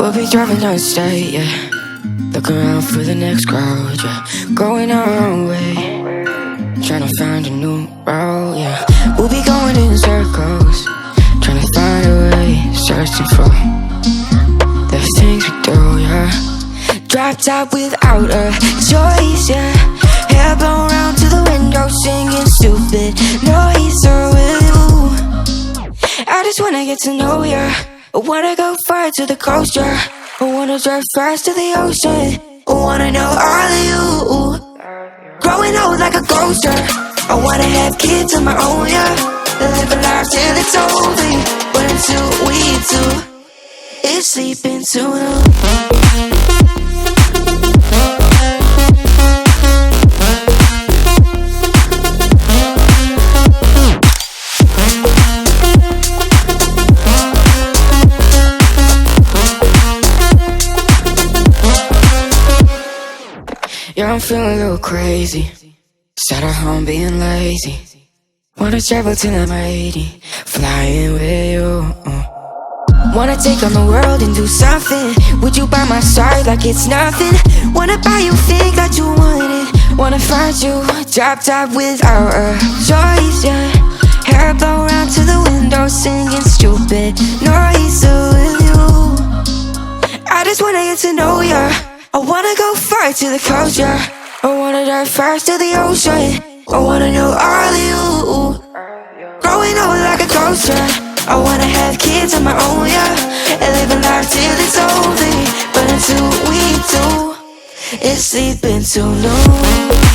We'll be driving down the state, yeah. Looking around for the next crowd, yeah. Going our own way, trying to find a new route, yeah. We'll be going in circles, trying to find a way, searching for the things we do, yeah. Drop top without a choice, yeah. Hair blown round to the window, singing stupid noise. Or will you? I just wanna get to know ya. I wanna go far to the coast, yeah. I wanna drive fast to the ocean. I wanna know all of you. Growing old like a ghost, yeah. I wanna have kids of my own, yeah. Live a life till it's over. But until we do, it's sleeping too long. Yeah, I'm feeling a little crazy. Sat at home being lazy. Wanna travel till I'm 80, flying with you. Wanna take on the world and do something. Would you by my side like it's nothing? Wanna buy you things that you wanted. Wanna find you, drop top without a choice, yeah. Hair blow round to the window, singing stupid noise. So will you? I just wanna get to know ya. I wanna go far to the coast, yeah. I wanna dive fast to the ocean. I wanna know all of you. Growing old like a ghost, yeah. I wanna have kids of my own, yeah. And live a life till it's over. But until we do, it's sleeping too long.